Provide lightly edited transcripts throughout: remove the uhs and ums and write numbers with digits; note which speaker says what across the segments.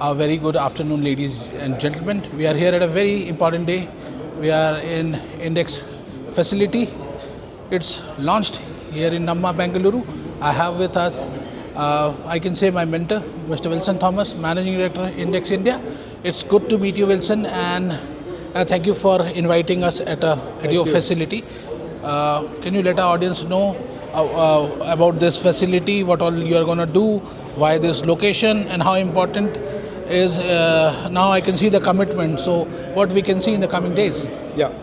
Speaker 1: A very good afternoon, ladies and gentlemen. We are here at a very important day. We are in Index facility. It's launched here in Namma, Bengaluru. I have with us, I can say my mentor, Mr. Wilson Thomas, Managing Director, Index India. It's good to meet you, Wilson, and thank you for inviting us at your facility. Can you let our audience know about this facility, what all you are going to do, why this location, and how important is now I can see the commitment. So what we can see in the coming days?
Speaker 2: Yeah.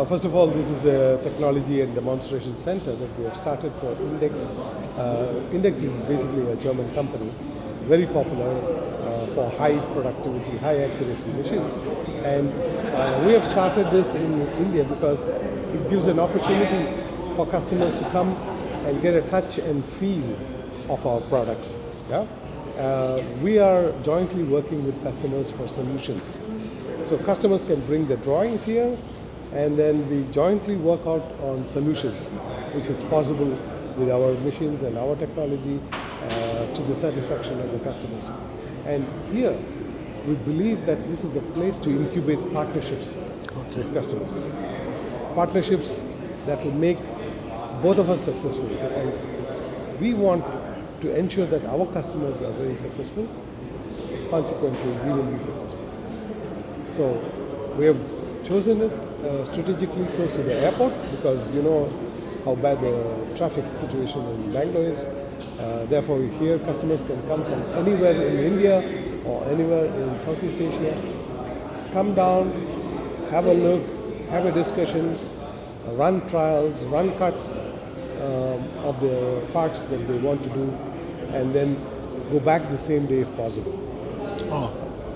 Speaker 2: First of all, this is a technology and demonstration center that we have started for Index. Index is basically a German company, very popular for high productivity, high accuracy machines. And we have started this in India because it gives an opportunity for customers to come and get a touch and feel of our products. Yeah? We are jointly working with customers for solutions. So customers can bring their drawings here, and then we jointly work out on solutions, which is possible with our machines and our technology to the satisfaction of the customers. And here, we believe that this is a place to incubate partnerships with customers. Partnerships that will make both of us successful. And we want to ensure that our customers are very successful. Consequently, we will be successful. So we have chosen it strategically close to the airport because you know how bad the traffic situation in Bangalore is. Therefore, here customers can come from anywhere in India or anywhere in Southeast Asia. Come down, have a look, have a discussion, run trials, run cuts of the parts that they want to do, and then go back the same day if possible.
Speaker 1: Oh.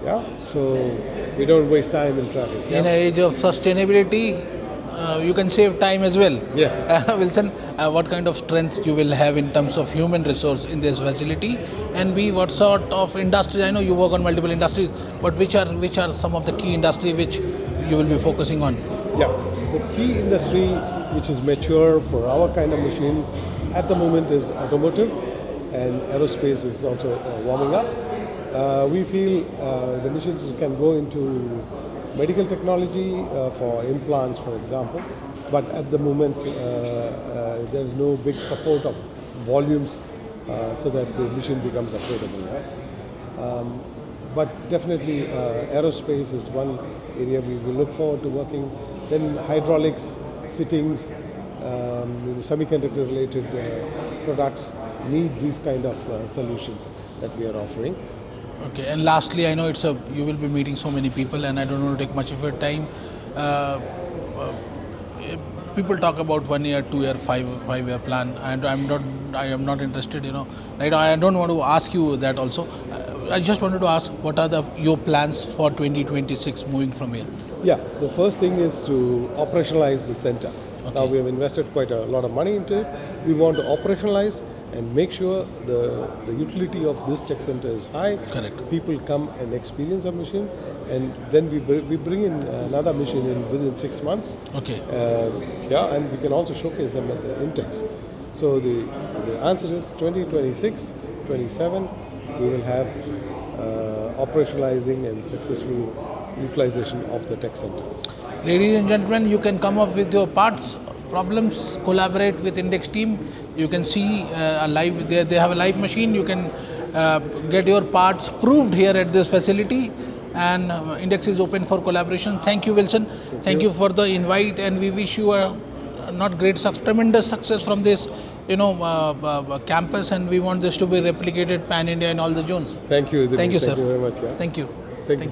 Speaker 2: Yeah, so we don't waste time in traffic.
Speaker 1: In an age of sustainability, you can save time as well.
Speaker 2: Yeah.
Speaker 1: Wilson, what kind of strength you will have in terms of human resource in this facility, and what sort of industries? I know you work on multiple industries, but which are some of the key industry which you will be focusing on?
Speaker 2: Yeah, the key industry which is mature for our kind of machines at the moment is automotive, and aerospace is also warming up. We feel the machines can go into medical technology for implants, for example, but at the moment there's no big support of volumes so that the machine becomes affordable. Right? But definitely aerospace is one area we will look forward to working. Then hydraulics, fittings, semiconductor related products need these kind of solutions that we are offering.
Speaker 1: Okay, and lastly, I know you will be meeting so many people, and I don't want to take much of your time. People talk about 1 year, 2 year, 5 year plan, and I am not interested. Right? I don't want to ask you that also. I just wanted to ask, what are your plans for 2026 moving from here?
Speaker 2: Yeah, the first thing is to operationalize the center. Okay. Now we have invested quite a lot of money into it. We want to operationalize and make sure the utility of this tech center is high.
Speaker 1: Correct.
Speaker 2: People come and experience a machine, and then we bring in another machine within 6 months.
Speaker 1: Okay.
Speaker 2: And we can also showcase them at the Intex. So the answer is 2026, 27, we will have operationalizing and successful utilization of the tech center.
Speaker 1: Ladies and gentlemen, you can come up with your parts, problems, collaborate with Index team. You can see they have a live machine. You can get your parts proved here at this facility, and Index is open for collaboration. Thank you, Wilson. Thank you for the invite, and we wish you tremendous success from this campus, and we want this to be replicated pan-India in all the zones.
Speaker 2: Thank you.
Speaker 1: Thank you, sir.
Speaker 2: Thank you very much. Yeah.
Speaker 1: Thank you.
Speaker 2: Thank you.